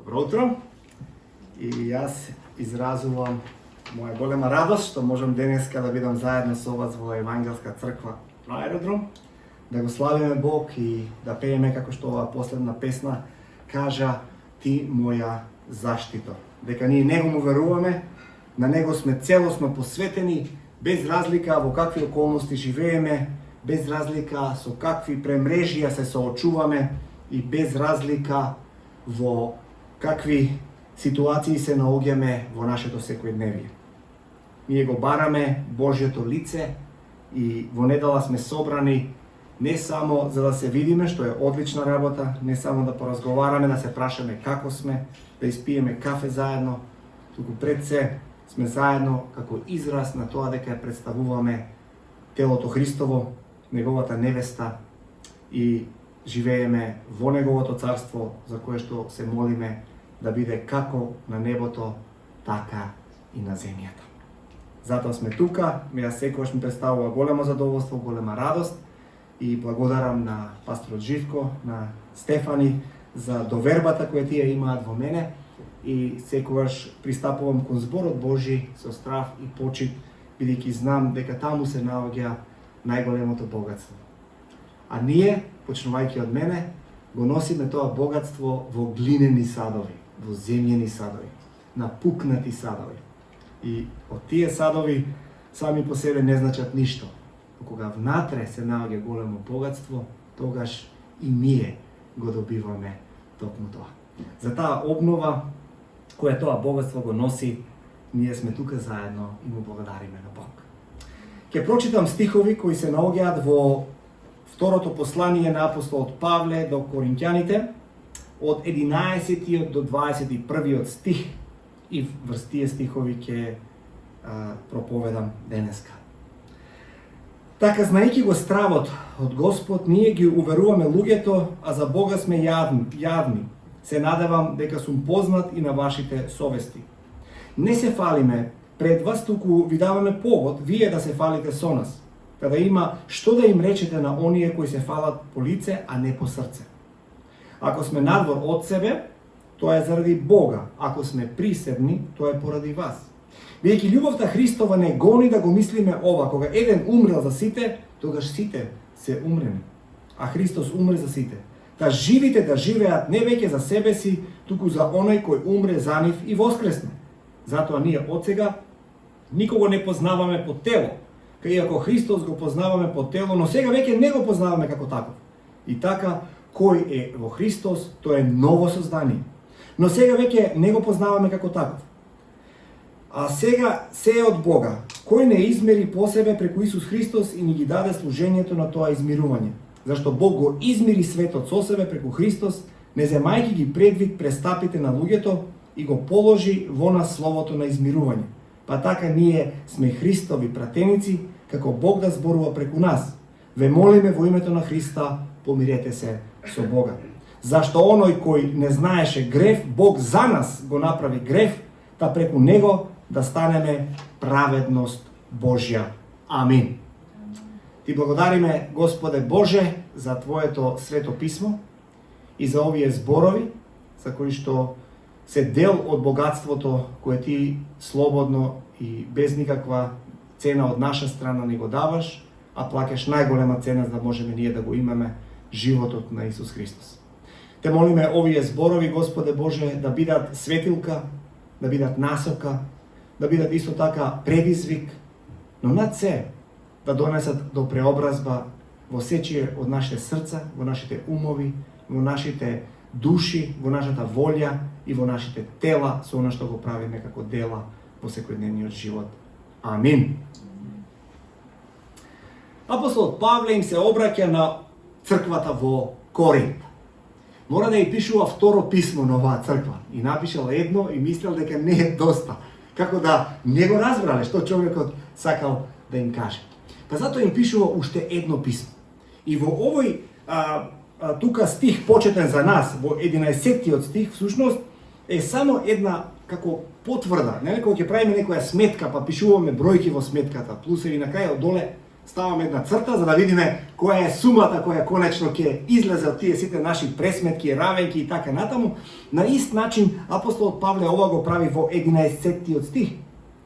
Добро утро. И јас изразувам моја голема радост што можам денеска да бидам заедно со вас во Евангелска црква на Аеродром, да го славиме Бог и да пееме како што оваа последна песна кажа Ти моја заштита. Дека ние Него му веруваме, на Него сме целосно посветени, без разлика во какви околности живееме, без разлика со какви премрежија се соочуваме и без разлика во какви ситуации се наоѓаме во нашето секојдневие. Ние го бараме Божјото лице и во недела сме собрани не само за да се видиме, што е одлична работа, не само да поразговараме, да се прашаме како сме, да испиеме кафе заедно, туку пред се сме заедно како израз на тоа дека ја представуваме телото Христово, Неговата невеста и живееме во Неговото царство за кое што се молиме да биде како на небото, така и на земјата. Затоа сме тука, јас секогаш ми представува големо задоволство, голема радост и благодарам на пасторот Живко, на Стефани за довербата која тие имаат во мене и секогаш пристапувам кон зборот Божи со страв и почит, бидејќи знам дека таму се наоѓа најголемото богатство. А ние, почнувајќи од мене, го носиме тоа богатство во глинени садови, во земјени садови, напукнати садови. И од тие садови сами по себе не значат ништо. Кога внатре се наоѓа големо богатство, тогаш и ние го добиваме токму тоа. За таа обнова, која тоа богатство го носи, ние сме тука заедно и му благодариме на Бог. Ќе прочитам стихови кои се наоѓаат во второто послание на апостолот Павле до Коринќаните, од 11 до 21 стих, и врз тие стихови ќе проповедам денеска. Така, знаејќи го стравот од Господ, ние ги уверуваме луѓето, а за Бога сме јавни. Се надевам дека сум познат и на вашите совести. Не се фалиме пред вас, туку ви даваме повод вие да се фалите со нас, када има што да им речете на оние кои се фалат по лице, а не по срце. Ако сме надвор од себе, тоа е заради Бога. Ако сме присебни, тоа е поради вас. Бидејќи љубовта Христова не гони да го мислиме ова, кога еден умрел за сите, тогаш сите се умрени. А Христос умре за сите. Та живите да живеат не веќе за себе си, туку за оној кој умре за нив и воскресне. Затоа ние отсега никого не познаваме по тело, кај иако Христос го познаваме по тело, но сега веќе не го познаваме како таков. И така, кој е во Христос, тој е ново создание. Но сега веќе не го познаваме како таков. А сега се е од Бога, кој не измери по себе преку Исус Христос и ни ги даде служењето на тоа измирување. Зашто Бог го измири светот со себе преку Христос, не земајќи ги предвид престапите на луѓето и го положи во нас словото на измирување. Па така ние сме Христови пратеници, како Бог да зборува преку нас. Ве молиме во името на Христа, помирете се со Бога. Зашто оној кој не знаеше грев, Бог за нас го направи грев, та преку него да станеме праведност Божја. Амин. Ти благодариме, Господе Боже, за Твоето свето писмо и за овие зборови, за кои што се дел од богатството кое Ти слободно и без никаква цена од наша страна ни го даваш, а плаќаш најголема цена за да можеме ние да го имаме животот на Исус Христос. Те молиме овие зборови, Господе Боже, да бидат светилка, да бидат насока, да бидат исто така предизвик, но над се да донесат до преобразба во сечие од нашите срца, во нашите умови, во нашите души, во нашата волја и во нашите тела, со она што го правиме како дела во секојдневниот живот. Амин. Апостолот Павле им се обраќа на црквата во Коринт. Мора да ја пишува второ писмо на оваа црква. И напишал едно и мислел дека не е доста. Како да не го разбрале што човекот сакал да им каже. Па затоа им пишува уште едно писмо. И во овој тука стих почетен за нас, во 11-тиот стих, всушност е само една како потврда. Не, кога ќе правиме некоја сметка, па пишуваме бројки во сметката, плусеви на крај, одоле ставаме една црта за да видиме која е сумата која конечно ќе излезе од тие сите наши пресметки, равенки и така натаму. На ист начин апостолот Павле ова го прави во 11-тиот стих.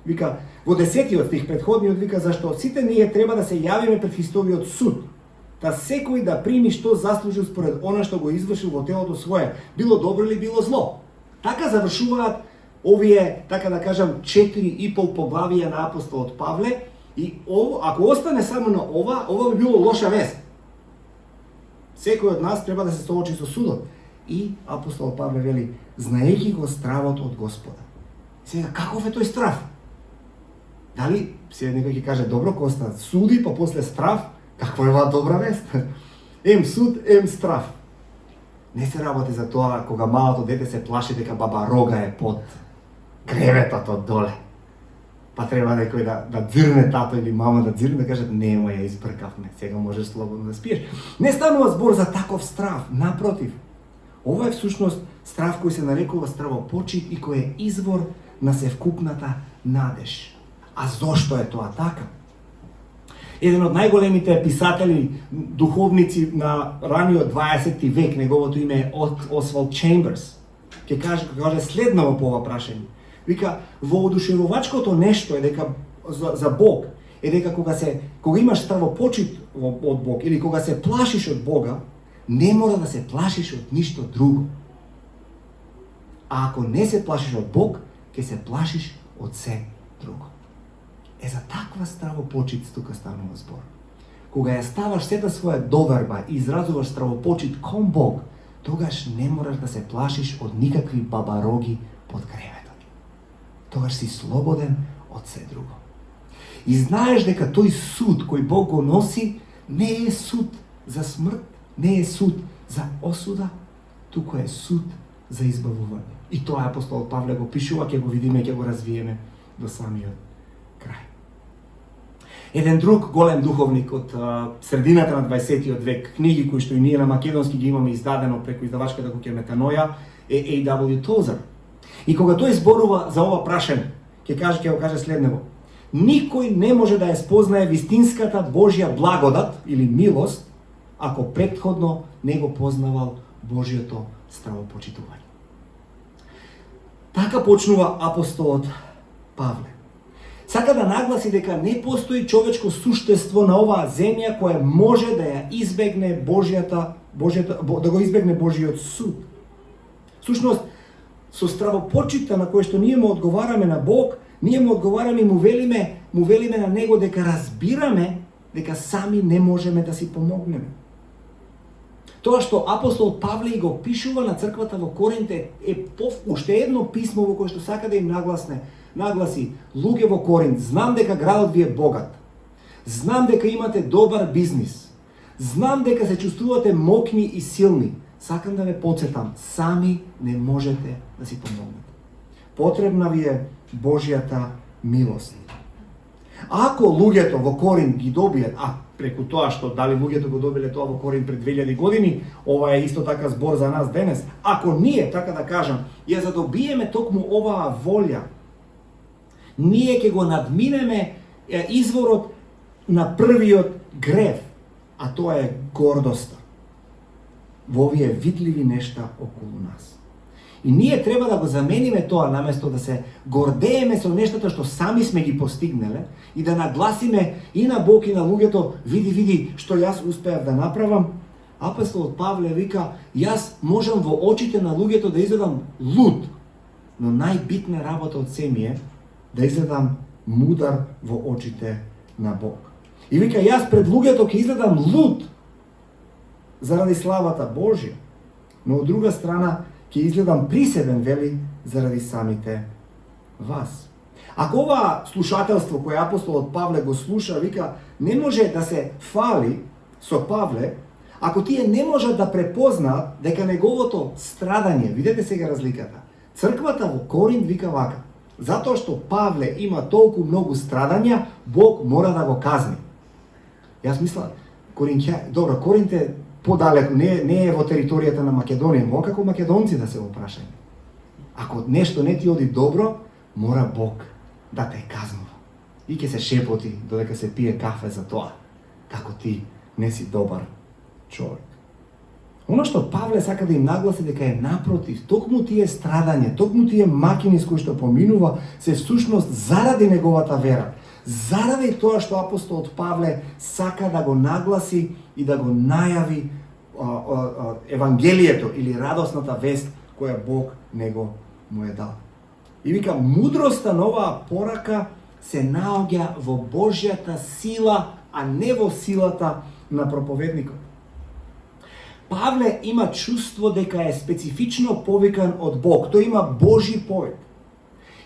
Вика, во 10-тиот стих предходниот вика зашто сите ние треба да се јавиме пред Христовиот суд, да секој да прими што заслужил според она што го извршил во телото свое, било добро или било зло. Така завршуваат овие, така да кажам, 4,5 поглавија на апостолот Павле. И ако остане само на ова би било лоша вест. Секој од нас треба да се соочи со судот. И апостол Павле вели, знаејќи го стравот од Господа. Сега, каков е тој страв? Дали, сега некој ќе каже, добро, Коста, суди, па после страв, каква е оваа добра вест? Ем суд, ем страв. Не се работи за тоа, кога малото дете се плаши дека баба Рога е под креветот од доле. Па треба некој да дзирне тато или мама да дзирне, да кажат, нема, ја избркавме, сега можеш слободно да спиеш. Не станува збор за таков страв, напротив. Ова е всушност страв кој се нарекува стравопочит и кој е извор на севкупната надеж. А зошто е тоа така? Еден од најголемите писатели, духовници на раниот 20 век, неговото име е Освалд Чемберс, ќе каже следново по ова прашање. Вика, воодушевувачкото нешто е дека за Бог е дека кога имаш стравопочит од Бог или кога се плашиш од Бога, не мора да се плашиш од ништо друго. А ако не се плашиш од Бог, ќе се плашиш од се друго. За таква стравопочит тука станува збор. Кога ја ставаш сета своја доверба и изразуваш стравопочит кон Бог, тогаш не мораш да се плашиш од никакви бабароги под креветот. Тогаш си слободен од се друго. И знаеш дека тој суд кој Бог го носи не е суд за смрт, не е суд за осуда, туку е суд за избавување. И тоа апостол Павле го пишува, ќе го видиме, ќе го развиеме до самиот крај. Еден друг голем духовник од средината на 20 век, книги кои што и ние на македонски ги имаме издадено преку издавачката куќа Метаноја, е A.W. Tozer. И кога тој зборува за ова прашање, ќе го каже следнево. Никој не може да ја спознае вистинската Божја благодат или милост, ако претходно не го познавал Божјото стравопочитување. Така почнува апостолот Павле. Сака да нагласи дека не постои човечко суштество на оваа земја кое може да ја избегне да го избегне Божјиот суд. Сушност, со стравопочита на кој што ние му одговараме на Бог, ние му одговараме и му велиме на него дека разбираме дека сами не можеме да си помогнеме. Тоа што апостол Павле го пишува на црквата во Коринте е уште едно писмо во кое што сака да им нагласи, луѓе во Коринт, знам дека градот ви е богат, знам дека имате добар бизнис, знам дека се чувствувате мокни и силни, сакам да ве потсетам, сами не можете да си помогнете. Потребна ви е Божјата милост. Ако луѓето во Коринт ги добијат, преку тоа што дали луѓето го добиле тоа во Коринт пред 2000 години, ова е исто така збор за нас денес. Ако ние, така да кажам, ја задобиеме токму оваа волја, ние ќе го надминеме изворот на првиот грев, а тоа е гордоста во овие видливи нешта околу нас. И ние треба да го замениме тоа, наместо да се гордееме со нештата што сами сме ги постигнеле и да нагласиме и на Бог и на луѓето, види што јас успеав да направам. Апостолот Павле вика, јас можам во очите на луѓето да изгледам луд, но најбитна работа од се ми е да изгледам мудар во очите на Бог. И вика, јас пред луѓето ќе изгледам луд заради славата Божја, но од друга страна ќе изгледам присебен, вели, заради самите вас. Ако ова слушателство кое апостолот Павле го слуша, вика, не може да се фали со Павле, ако тие не можат да препознаат дека неговото страдање, видете сега разликата, црквата во Коринт вика вака, затоа што Павле има толку многу страдања, Бог мора да го казни. Јас мисла, Коринт е подалеку, не е во територијата на Македонија, но како македонци да се опрашајме. Ако нешто не ти оди добро, мора Бог да те казнува. И ќе се шепоти додека се пие кафе за тоа. како ти не си добар човек. Оно што Павле сака да им нагласи дека е напротив, токму тие страдање, токму тие макини с кои што поминува, се всушност заради неговата вера. Заради тоа што апостолот Павле сака да го нагласи и да го најави Евангелието или радосната вест која Бог него му е дал. И вика, мудроста на оваа порака се наоѓа во Божјата сила, а не во силата на проповедникот. Павле има чувство дека е специфично повикан од Бог. Тој има Божи повик.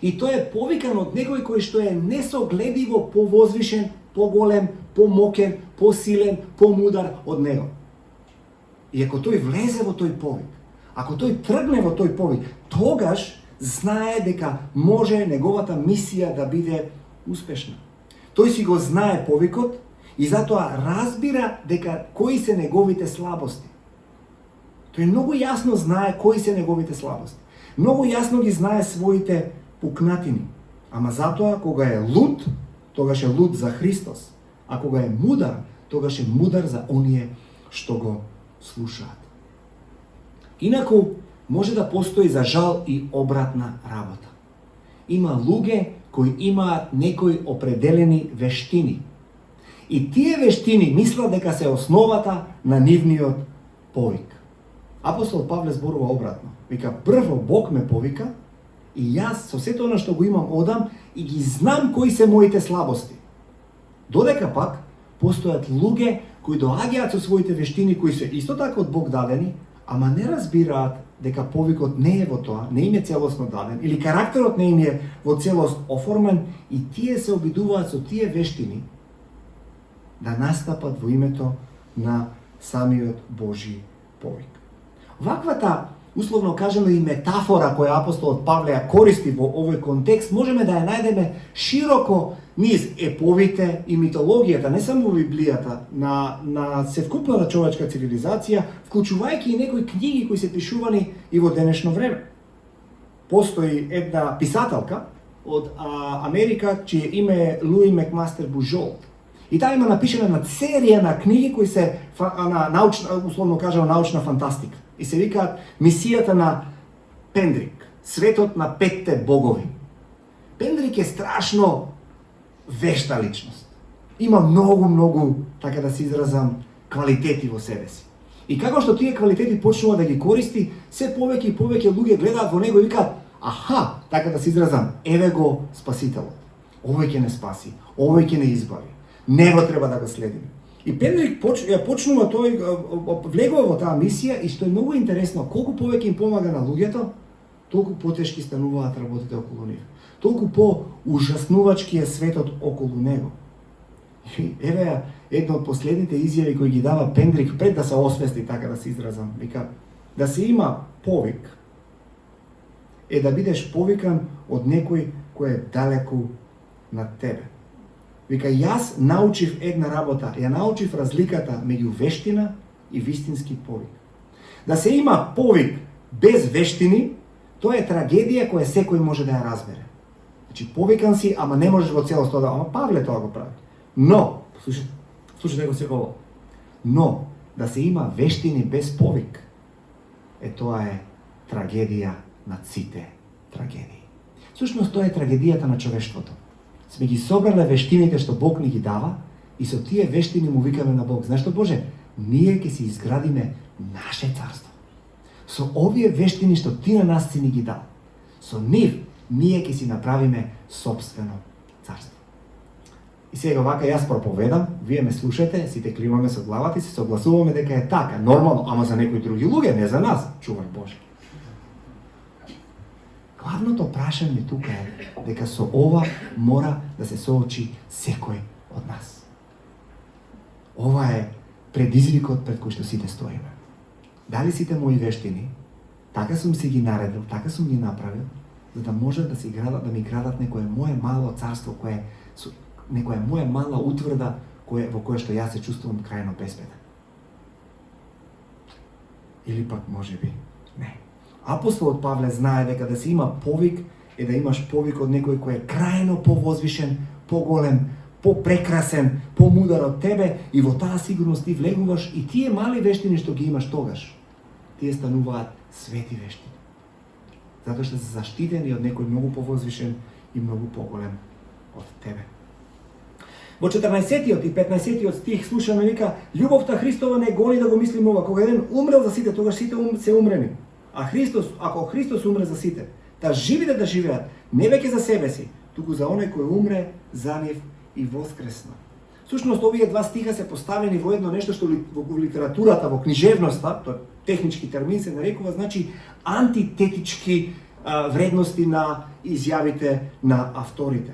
И тој е повикан од некој кој што е несогледиво повозвишен, поголем, помокен, посилен, помудар од него. И ако тој влезе во тој повик, ако тој тргне во тој повик, тогаш знае дека може неговата мисија да биде успешна. Тој си го знае повикот и затоа разбира дека кои се неговите слабости. Тој многу јасно знае кои се неговите слабости. Многу јасно ги знае своите пукнатини. Ама затоа, кога е луд, тогаш е луд за Христос. А кога е мудар, тогаш е мудар за оние што го слушаат. Инаку, може да постои за жал и обратна работа. Има луѓе кои имаат некои определени вештини. И тие вештини мислат дека се основата на нивниот повик. Апостол Павле зборува обратно. Вика, прво Бог ме повика и јас со сето оно што го имам одам и ги знам кои се моите слабости. Додека пак постојат луѓе кои доаѓаат со своите вештини кои се исто така од Бог дадени, ама не разбираат дека повикот не е во тоа, не им е целосно даден, или карактерот не им е во целост оформен и тие се обидуваат со тие вештини да настапат во името на самиот Божи повик. Ваквата, условно кажено, и метафора која апостолот Павле ја користи во овој контекст, можеме да ја најдеме широко низ еповите и митологијата, не само во Библијата, на севкупната човечка цивилизација, вклучувајќи и некои книги кои се пишувани и во денешно време. Постои една писателка од Америка, чие име е Луи Макмастер Бужолт. И таа има напишена на серија на книги кои се на научна, условно кажано, научна фантастика. И се викаат Мисијата на Пендрик, Светот на петте богови. Пендрик е страшно вешта личност. Има многу, така да се изразам, квалитети во себе си. И како што тие квалитети почнува да ги користи, се повеќе и повеќе луѓе гледаат во него и викаат, аха, така да се изразам, еве го Спасителот. Овој ќе не спаси, овој ќе не избави. Него треба да го следиме. И Пендрик почнува тој, влегува во таа мисија и што е многу интересно, колку повеќе им помага на луѓето, толку потешки стануваат работите околу него. Толку по-ужаснувачки е светот околу него. И еве една од последните изјави кои ги дава Пендрик пред да се освести, така да се изразам. Вика, да се има повик е да бидеш повикан од некој кој е далеку над тебе. Вика, јас научив една работа, ја научив разликата меѓу вештина и вистински повик. Да се има повик без вештини, тоа е трагедија која секој може да ја разбере. Значи, повикан си, ама не можеш во целост тоа да... Ама Павле тоа го прави. Но, слушайте го се ово, но, да се има вештини без повик, тоа е трагедија над сите трагедии. Всушност, тоа е трагедијата на човештвото. Сме ги собрале вештините што Бог ни ги дава и со тие вештини му викаме на Бог. Знаеш што, Боже? Ние ќе си изградиме наше царство. Со овие вештини што ти на нас си ни ги дал. Со нив ние ќе си направиме собствено царство. И сега вака јас проповедам, вие ме слушате, сите кливаме со главата и се согласуваме дека е така, нормално, ама за некои други луѓе, не за нас, чувај Боже. Главното прашање тука е дека со ова мора да се соочи секој од нас. Ова е предизвикот пред кој што сите стоиме. Дали сите мои вештини, така сум си ги наредил, така сум ги направил, за да може да си градат, да ми градат некое мое мало царство, кое некоја моја мала утврда во која што јас се чувствувам крајно безбеден. Или пак може би не. Апостолот Павле знае дека да се има повик е да имаш повик од некој кој е крајно повозвишен, поголем, попрекрасен, помудар од тебе и во таа сигурност ти влегуваш и тие мали вештини што ги имаш тогаш, тие стануваат свети вештини. Затоа што се заштитени од некој многу повозвишен и многу поголем од тебе. Во 14-тиот и 15-тиот стих слушаме вика: љубовта Христова не гони да го мислиме ова, кога еден умрел за сите, тогаш сите се умрени. А Христос, ако Христос умре за сите, та живите да живеат, не веќе за себе си, туку за оној кој умре за нив и воскресна. Всушност овие два стиха се поставени во едно нешто што во литературата, во книжевноста, тоа технички термин се нарекува, значи антитетички вредности на изјавите на авторите.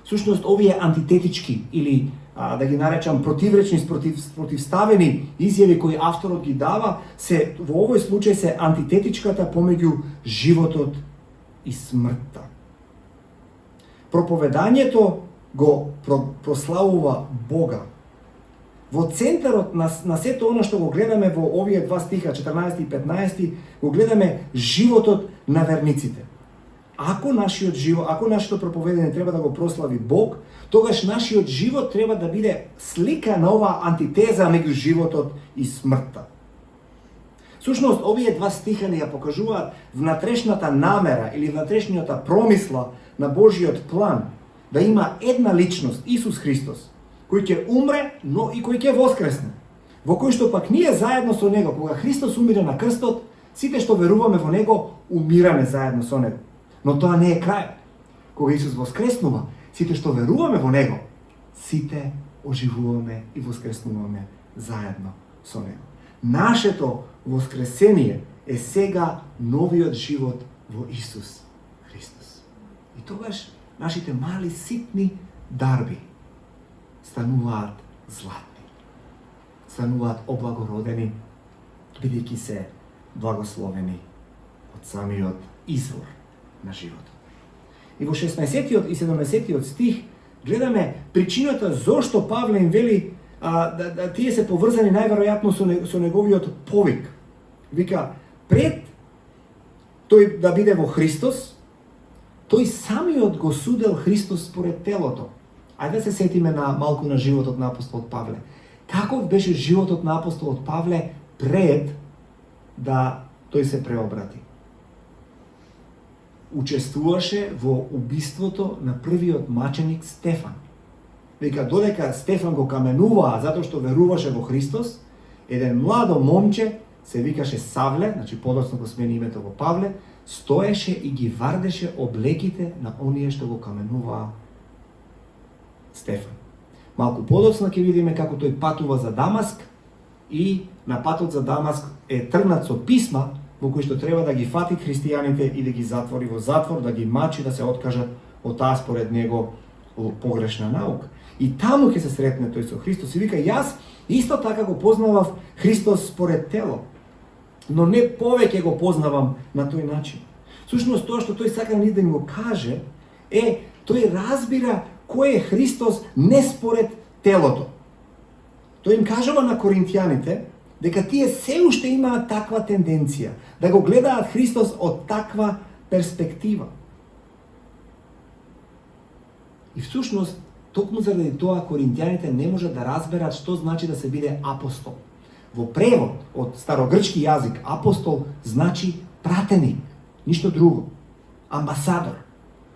Всушност овие антитетички или да ги наречам противречни, противставени изјави кои авторот ги дава, се во овој случај се антитетичката помеѓу животот и смртта. Проповедањето го прославува Бога. Во центарот на сето она што го гледаме во овие два стиха, 14 и 15, го гледаме животот на верниците. Ако нашето проповедање треба да го прослави Бог, тогаш нашиот живот треба да биде слика на оваа антитеза меѓу животот и смртта. Всушност, овие два стиха ни ја покажуваат внатрешната намера или внатрешниот промисла на Божиот план да има една личност, Исус Христос, кој ќе умре, но и кој ќе воскресне. Во кој што пак ние заедно со Него, кога Христос умире на крстот, сите што веруваме во Него, умираме заедно со Него. Но тоа не е крајот. Кога Исус воскреснува, сите што веруваме во Него, сите оживуваме и воскреснуваме заедно со Него. Нашето воскресение е сега новиот живот во Исус Христос. И тогаш нашите мали ситни дарби стануваат златни, стануваат облагородени, бидејќи се благословени од самиот извор на животот. И во 16-тиот и 17-тиот стих гледаме причината зошто Павле им вели тие се поврзани најверојатно со неговиот повик. Вика, пред тој да биде во Христос, тој самиот го судел Христос според телото. Ајде да се сетиме малку на животот на апостолот Павле. Каков беше животот на апостолот Павле пред да тој се преобрати? Учествуваше во убиството на првиот маченик Стефан. Вика, додека Стефан го каменуваа затоа што веруваше во Христос, еден младо момче, се викаше Савле, значи подоцна го смени името во Павле, стоеше и ги вардеше облеките на оние што го каменуваа Стефан. Малку подоцна ќе видиме како тој патува за Дамаск и на патот за Дамаск е тргнат со писма во кои што треба да ги фати христијаните и да ги затвори во затвор, да ги мачи, да се откажат од таа според него погрешна наука. И таму ќе се сретне тој со Христос и вика, јас исто така го познавав Христос според тело, но не повеќе го познавам на тој начин. Всушност тоа што тој сака ни да ни го каже е, тој разбира кој е Христос не според телото. Тој им кажува на коринтијаните дека тие се уште имаат таква тенденција да го гледаат Христос од таква перспектива. И всушност токму заради тоа коринтијаните не можат да разберат што значи да се биде апостол. Во превод од старогрчки јазик апостол значи пратеник, ништо друго. Амбасадор.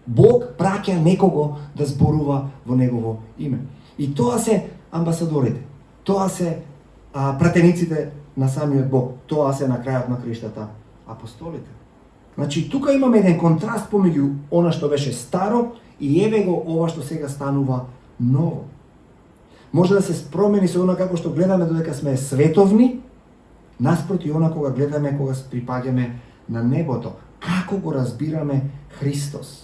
Бог праќа некого да зборува во негово име. И тоа се амбасадорите. Тоа се пратениците на самиот Бог. Тоа се на крајот на криштата апостолите. Значи тука имаме еден контраст помеѓу она што беше старо и еве го ова што сега станува ново. Може да се промени со она како што гледаме додека сме световни, наспроти она кога гледаме кога припаѓаме на небото. Како го разбираме Христос?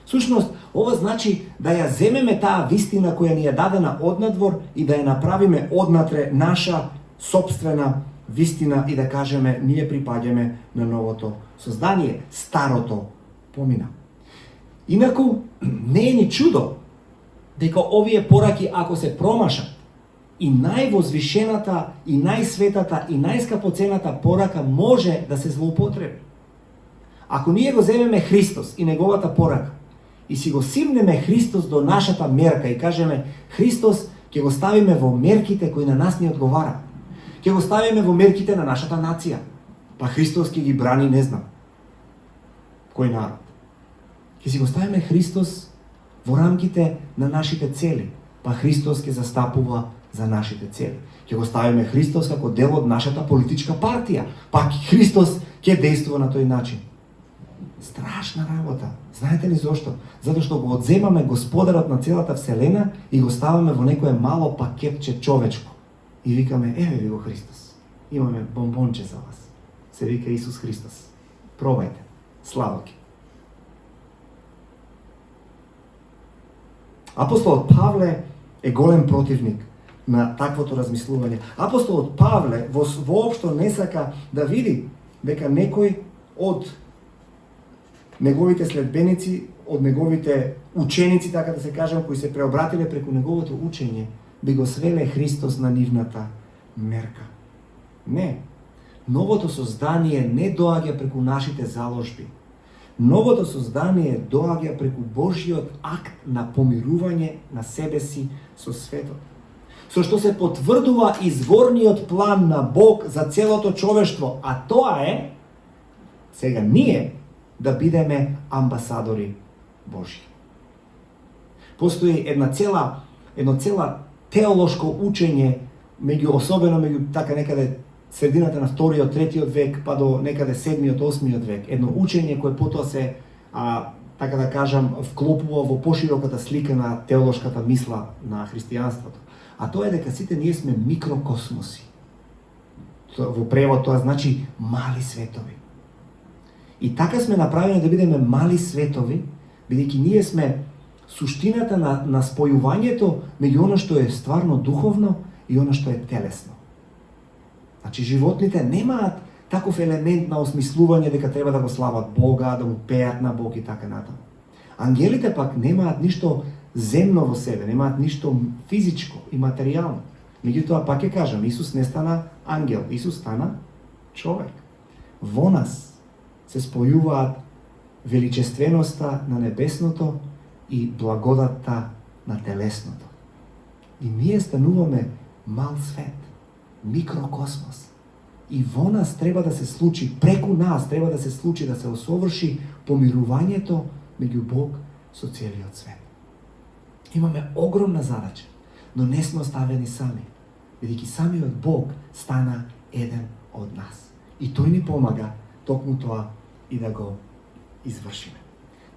Всушност, ова значи да ја земеме таа вистина која ни е дадена однадвор и да ја направиме однатре наша собствена вистина и да кажеме ние припаѓаме на новото создание, старото помина. Инаку, не е ни чудо дека овие пораки ако се промашат и највозвишената и најсветата и најскапоцената порака може да се злоупотреби. Ако ние го земеме Христос и неговата порака и си го симнеме Христос до нашата мерка и кажеме Христос ќе го ставиме во мерките кои на нас ни одговара. Ќе го ставиме во мерките на нашата нација. Па Христос ќе ги брани, не знам, кој народ. Ќе си го ставиме Христос во рамките на нашите цели. Па Христос ќе застапува за нашите цели. Ќе го ставиме Христос како дел од нашата политичка партија. Па Христос ќе действува на тој начин. Страшна работа. Знаете ли зошто? Затоа што го одземаме Господарот на целата вселена и го ставаме во некое мало пакетче човечко. И викаме, еве ви го Христос. Имаме бомбонче за вас. Се вика Исус Христос. Пробајте. Сладок е. Апостолот Павле е голем противник на таквото размислување. Апостолот Павле воопшто не сака да види дека некој од неговите следбеници, од неговите ученици, така да се кажем, кои се преобратиле преку неговото учење, би го свеле Христос на нивната мерка. Не. Новото создание не доаѓа преку нашите заложби. Новото создание доаѓа преку Божјиот акт на помирување на себе си со светот. Со што се потврдува изворниот план на Бог за целото човештво, а тоа е сега ние да бидеме амбасадори Божји. Постои едно цела теолошко учење особено меѓу така некаде средината на 2-иот, 3-иот век, па до некаде 7-иот, 8-иот век. Едно учење кое потоа се, така да кажам, вклопува во пошироката слика на теолошката мисла на христијанството. А тоа е дека сите ние сме микрокосмоси. Во превод тоа значи мали светови. И така сме направени да бидеме мали светови, бидејќи ние сме суштината на спојувањето меѓу она што е стварно духовно и она што е телесно. Значи, животните немаат таков елемент на осмислување дека треба да го слават Бога, да му пеат на Бог и така натаму. Ангелите пак немаат ништо земно во себе, немаат ништо физичко и материјално. Меѓутоа, пак ќе кажам, Исус не стана ангел, Исус стана човек. Во нас се спојуваат величественоста на небесното и благодатта на телесното. И ние стануваме мал свет, микрокосмос. И во нас треба да се случи, преку нас треба да се случи, да се осоврши помирувањето меѓу Бог со целиот свет. Имаме огромна задача, но не сме оставени сами, бидејќи самиот Бог стана еден од нас. И тој ни помага токму тоа и да го извршиме.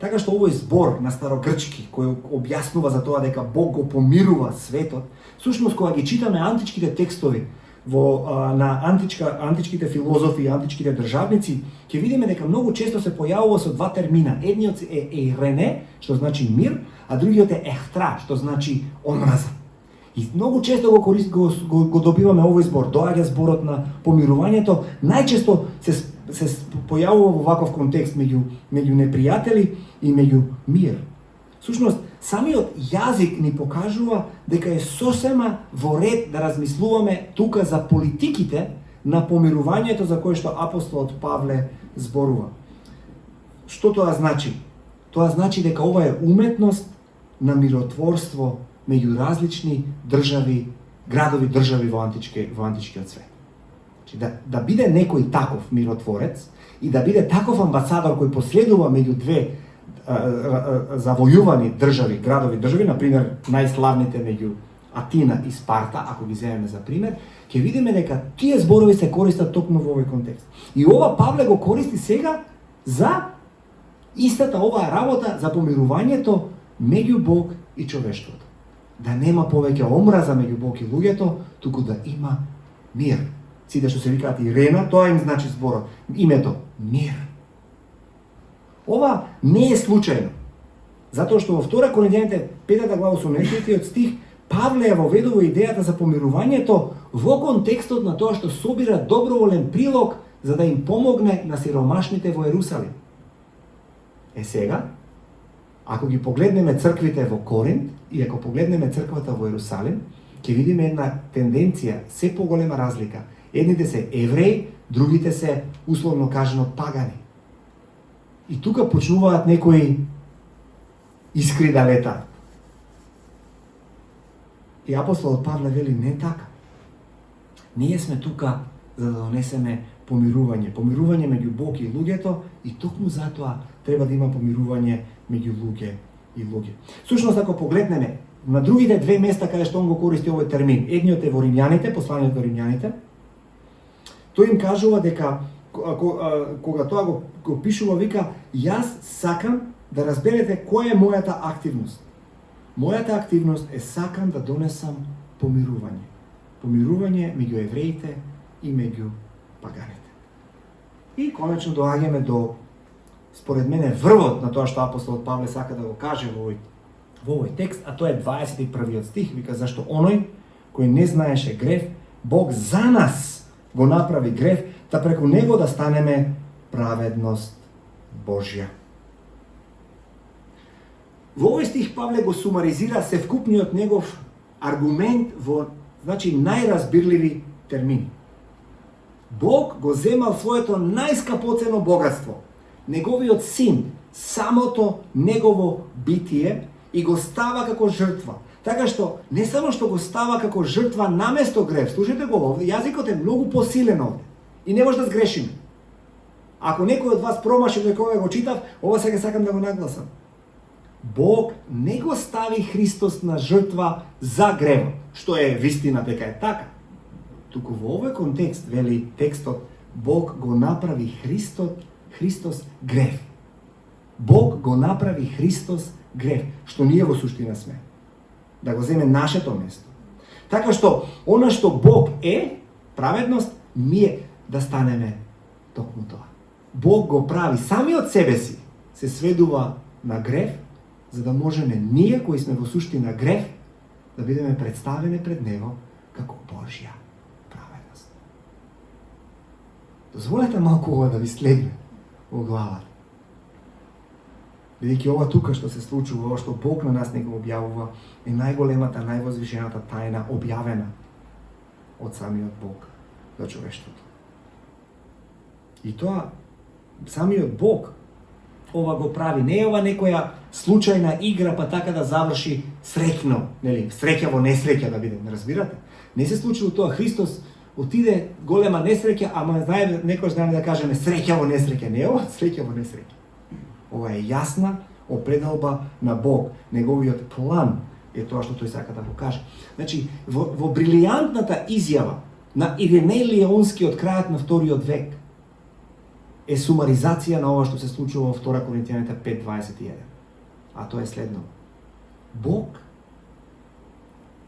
Така што овој збор на старогрчки кој објаснува за тоа дека Бог го помирува светот, всушност кога ги читаме античките текстови на античките филозофи и античките државници, ќе видиме дека многу често се појавува со два термина. Едниот е еирене, што значи мир, а другиот е ехтра, што значи омраза. И многу често го добиваме овој збор. Доаѓа зборот на помирувањето, најчесто се појавува во ваков контекст меѓу непријатели и меѓу мир. Всушност, самиот јазик ни покажува дека е сосема во ред да размислуваме тука за политиките на помирувањето за кое што апостолот Павле зборува. Што тоа значи? Тоа значи дека ова е уметност на миротворство меѓу различни градови држави во античкиот свет. Да биде некој таков миротворец и да биде таков амбасадор кој последува меѓу две завојувани градови држави, например најславните меѓу Атина и Спарта, ако ги земеме за пример, ќе видиме дека тие зборови се користат токму во овој контекст. И ова Павле го користи сега за истата оваа работа за помирувањето меѓу Бог и човештвото. Да нема повеќе омраза меѓу Бог и луѓето, туку да има мир. Сите што се викаат Ирена, тоа им значи зборот. Името мир. Ова не е случајно. Затоа што во 2 Коринјаните 5 глава 18 стих Павле ја воведува идејата за помирувањето во контекстот на тоа што собира доброволен прилог за да им помогне на сиромашните во Ерусалим. Сега, ако ги погледнеме црквите во Коринт и ако погледнеме црквата во Ерусалим, ќе видиме една тенденција, се поголема разлика. Едните се евреи, другите се, условно кажано, пагани. И тука почнуваат некои искри да летаат. И апостолот Павле вели не така. Ние сме тука за да донесеме помирување. Помирување меѓу Бог и луѓето и токму затоа треба да има помирување меѓу луѓе и луѓе. Всушност, ако погледнеме на другите две места каде што он го користи овој термин, едниот е во Римјаните, посланието до Римјаните, тој им кажува дека кога тоа го пишува, вика, јас сакам да разберете која е мојата активност. Мојата активност е сакам да донесам помирување. Помирување меѓу евреите и меѓу паганите. И конечно доаѓаме до, според мене, врвот на тоа што апостолот Павле сака да го каже во овој текст, а тоа е 21 стих, вика, зашто оној кој не знаеше грев, Бог за нас го направи грев, та преку него да станеме праведност Божја. Во овој стих Павле го сумаризира севкупниот негов аргумент во, значи, најразбирливи термини. Бог го земал своето најскапоцено богатство, неговиот син, самото негово битие, и го става како жртва. Така што, не само што го става како жртва наместо грев, слушайте го овде, јазикот е многу посилен овде. И не може да сгрешиме. Ако некој од вас промаши до кога го читав, ова сега сакам да го нагласам. Бог не го стави Христос на жртва за гревот, што е вистина дека е така. Туку во овој контекст, вели текстот, Бог го направи Христос грев. Бог го направи Христос грев, што ние во суштина сме. Да го земе нашето место. Така што, она што Бог е, праведност, ние да станеме токму тоа. Бог го прави самиот себе си, се сведува на грев, за да можеме ние, кои сме во суштина грев, да бидеме представени пред Него како Божја праведност. Дозволете малку ова да ви слегне во главата. Бидејќи ова тука што се случува, ова што Бог на нас не го објавува, е најголемата, највозвишената тајна објавена од самиот Бог за човештвото. И тоа, самиот Бог ова го прави. Не е ова некоја случајна игра, па така да заврши среќно, нели, среќа во несреќа да биде, не разбирате? Не се случило тоа, Христос отиде голема несреќа, ама знае, некој знаме да кажеме среќа во несреќа, не е ова среќа во несреќа. Ова е јасна определба на Бог, неговиот план е тоа што тој сака да го каже. Значи, во брилијантната изјава на Иринеј Лионски од крајот на вториот век е сумаризација на ова што се случува во 2 Коринтијаните 5:21. А тоа е следно. Бог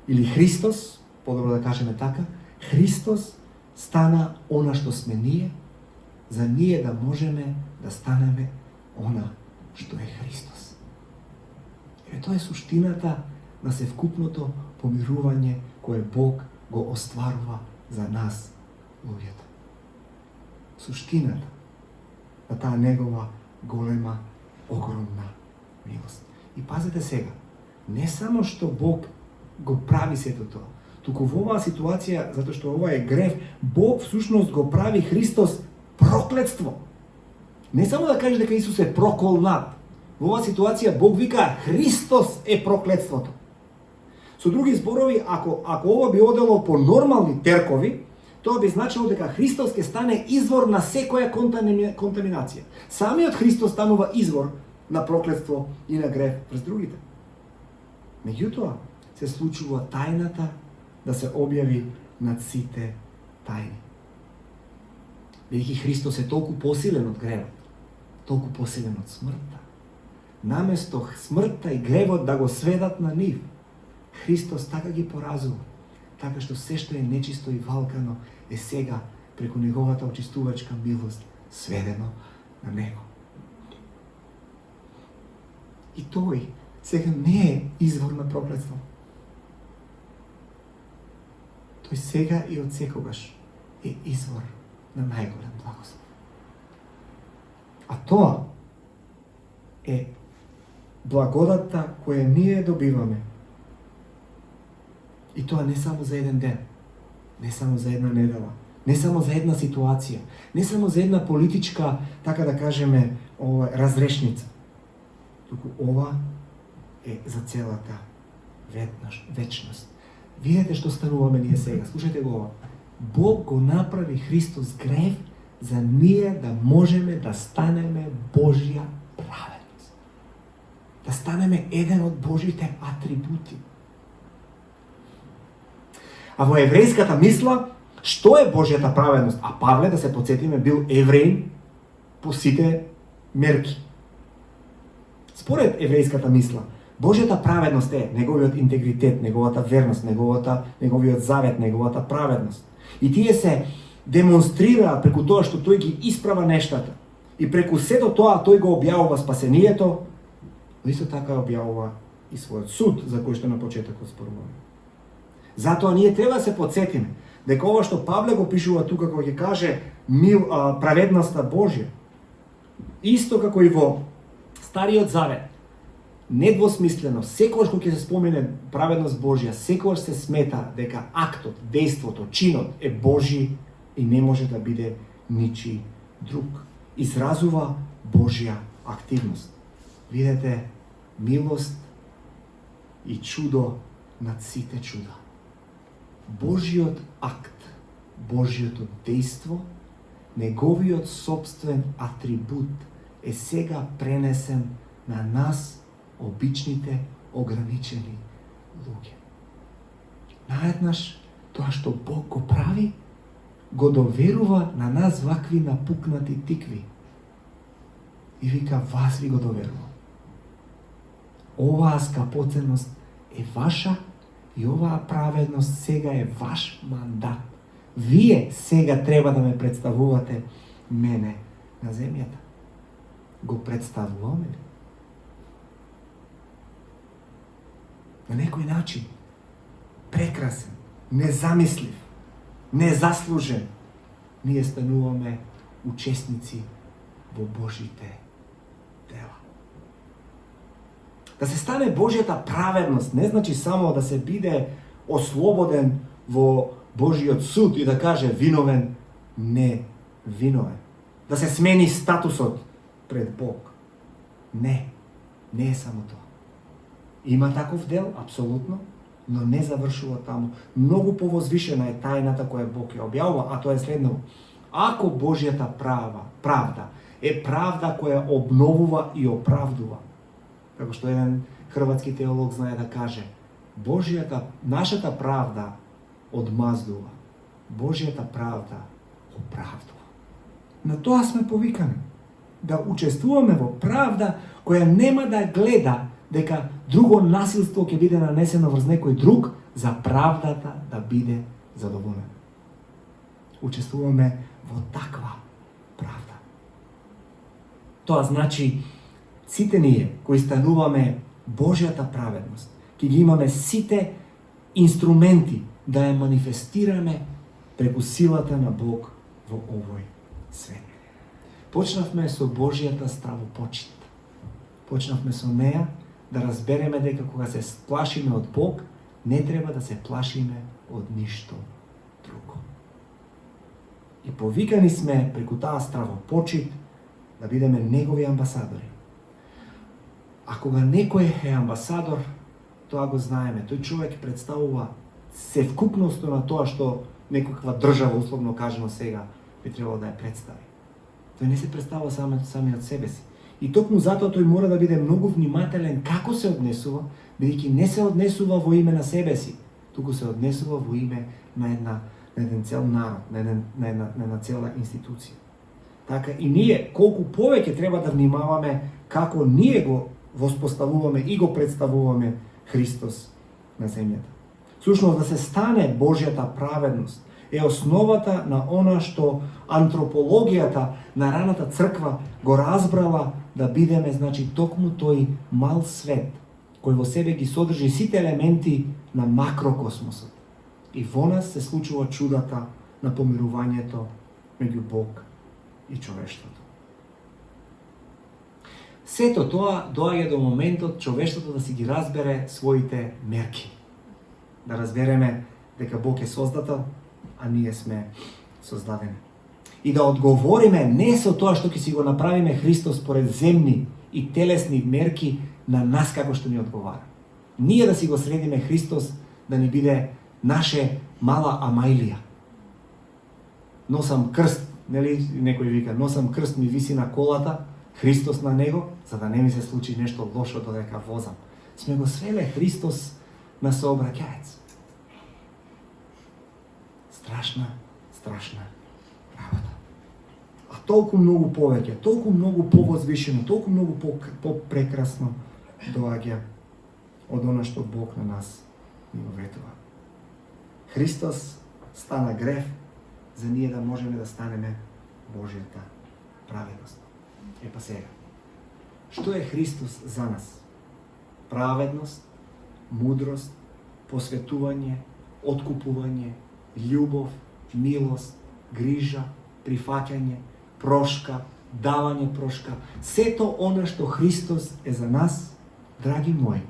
или Христос, подобро да кажеме така, Христос стана она што сме ние, за ние да можеме да станеме она што е Христос. Е, тоа е суштината на севкупното помирување кое Бог го остварува за нас, луѓето. Суштината на таа негова голема, огромна милост. И пазете сега, не само што Бог го прави сето тоа, туку во оваа ситуација, затоа што ова е грев, Бог всушност го прави Христос проклетство. Не само да каже дека Исус е проколнат. Во оваа ситуација Бог вика Христос е проклетството. Со други зборови, ако ова би одело по нормални теркови, тоа би значило дека Христос ќе стане извор на секоја контаминација. Самиот Христос станува извор на проклетство и на грев през другите. Меѓутоа, се случува тајната да се објави над сите тајни. Бидејќи Христос е толку посилен од гревот, толку посилен од смртта. Наместо смртта и гревот да го сведат на нив, Христос така ги поразува, така што се што е нечисто и валкано е сега преку неговата очистувачка милост сведено на него. И тој сега не е извор на проклетство. Тој сега и од секогаш е извор на најголем благослов. А тоа е благодатта која ние добиваме. И тоа не само за еден ден, не само за една недела, не само за една ситуација, не само за една политичка, така да кажеме, разрешница. Туку ова е за целата вечност. Видете што стануваме ние сега. Слушайте го ова. Бог го направи Христос грев за ние да можеме да станеме Божја праведност. Да станеме еден од Божите атрибути. А во еврејската мисла, што е Божјата праведност? А Павле, да се подсетиме, бил евреин по сите мерки. Според еврејската мисла, Божјата праведност е неговиот интегритет, неговата верност, неговиот завет, неговата праведност. И тие се демонстрираат преку тоа што тој ги исправа нештата. И преку сето тоа тој го објавува спасението, но исто така објавува и својот суд, за кој што на почетокот споруваме. Затоа ние треба да се подсетиме дека ова што Павле го пишува тука кога ќе каже праведноста Божја, исто како и во Стариот Завет, недвосмислено, секогаш кога ќе се спомене праведност Божја, секогаш се смета дека актот, дејството, чинот е Божји и не може да биде ничи друг. Изразува Божја активност. Видете, милост и чудо над сите чуда. Божјиот акт, Божјото дејство, неговиот собствен атрибут е сега пренесен на нас, обичните, ограничени луѓе. Наеднаш, тоа што Бог го прави, го доверува на нас вакви напукнати тикви. И вика, вас ви го доверувам. Оваа скапоценност е ваша и оваа праведност сега е ваш мандат. Вие сега треба да ме представувате мене на земјата. Го представуваме ли? На некој начин, прекрасен, незамислив, незаслужен, ние стануваме учесници во Божите дела. Да се стане Божјата праведност не значи само да се биде ослободен во Божиот суд и да каже виновен, не виновен. Да се смени статусот пред Бог. Не е само тоа. Има таков дел, апсолутно, но не завршува таму. Многу повозвишена е тајната која Бог ја објавува, а тоа е следно. Ако Божјата правда е правда која обновува и оправдува, како што еден хрватски теолог знае да каже, нашата правда одмаздува, Божјата правда оправдува. На тоа сме повикани, да учествуваме во правда која нема да гледа дека друго насилство ќе биде нанесено врз некој друг за правдата да биде задоволена. Учествуваме во таква правда. Тоа значи сите ние кои стануваме Божјата праведност, ќе ги имаме сите инструменти да ја манифестираме преку силата на Бог во овој свет. Почнавме со Божјата стравопочит. Почнавме со неја да разбереме дека кога се плашиме од Бог, не треба да се плашиме од ништо друго. И повикани сме преку таа стравопочит да бидеме негови амбасадори. А кога некој е амбасадор, тоа го знаеме. Тој човек представува севкупноста на тоа што некаква држава, условно кажано сега, би требало да ја представи. Тој не се представува сами од себе си. И токму затоа тој мора да биде многу внимателен како се однесува, бидејќи не се однесува во име на себе си, туку се однесува во име на еден цел народ, на една цела институција. Така и ние колку повеќе треба да внимаваме како ние го воспоставуваме и го представуваме Христос на земјата. Всушност да се стане Божјата праведност е основата на она што антропологијата на раната црква го разбрала да бидеме, значи, токму тој мал свет, кој во себе ги содржи сите елементи на макрокосмосот. И во нас се случува чудата на помирувањето меѓу Бог и човештвото. Сето тоа доаѓа до моментот човештвото да си ги разбере своите мерки. Да разбереме дека Бог е создател, а ние сме создадени. И да одговориме не со тоа што ќе си го направиме Христос според земни и телесни мерки на нас како што ни одговара. Ние да си го средиме Христос да ни биде наше мала Амаилија. Носам крст, нели, некој вика, носам крст, ми виси на колата, Христос на него, за да не ми се случи нешто лошо додека возам. Сме го свеле Христос на сообраќаец. Страшна работа. А толку многу повеќе, толку многу повозвишено, толку многу попрекрасно доаѓа од она што Бог на нас ни го ветува. Христос стана грев за ние да можеме да станеме Божјата праведност. Епа сега, што е Христос за нас? Праведност, мудрост, посветување, откупување, љубов, милост, грижа, прифаќање, прошка, давање прошка, сето она што Христос е за нас, драги мои,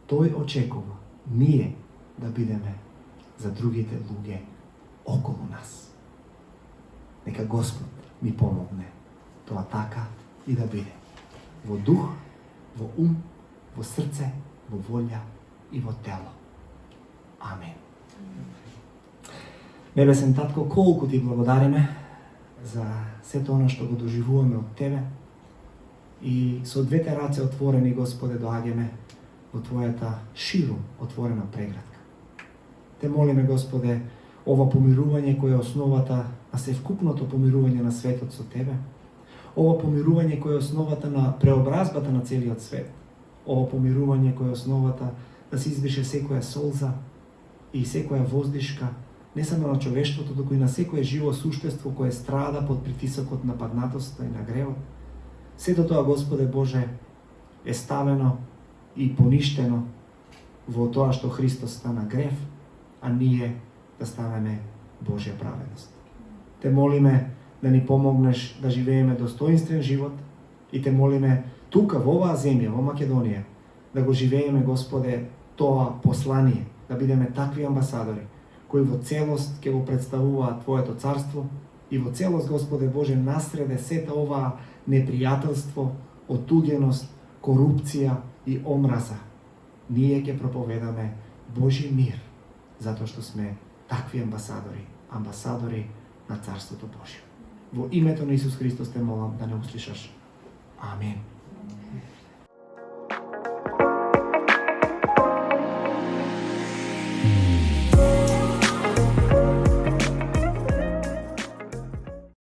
тој очекува ние да бидеме за другите луѓе околу нас. Нека Господ ми помогне тоа така и да биде. Во дух, во ум, во срце, во волја и во тело. Амин. Небесен Татко, колку ти благодариме за сето оно што го доживуваме од Тебе и со двете раце отворени, Господе, доаѓаме во Твојата ширум отворена преградка. Те молиме, Господе, ова помирување кое е основата на севкупното помирување на светот со Тебе, ова помирување кое е основата на преобразбата на целиот свет, ова помирување кое е основата да се избрише секоја солза и секоја воздишка, не само на човештвото, туку и на секое живо суштество кое страда под притисокот на паднатоста и на гревот. Сето тоа, Господе Боже, е ставено и поништено во тоа што Христос стана грев, а ние да станеме Божја праведност. Те молиме да ни помогнеш да живееме достоинствен живот и те молиме тука, во оваа земја, во Македонија, да го живееме, Господе, тоа послание, да бидеме такви амбасадори, кои во целост ќе го представуваат Твоето царство и во целост, Господе Боже, насреде сета оваа непријателство, отуѓеност, корупција и омраза. Ние ќе проповедаме Божи мир, затоа што сме такви амбасадори на Царството Божие. Во името на Исус Христос те молам да не услишаш. Амин.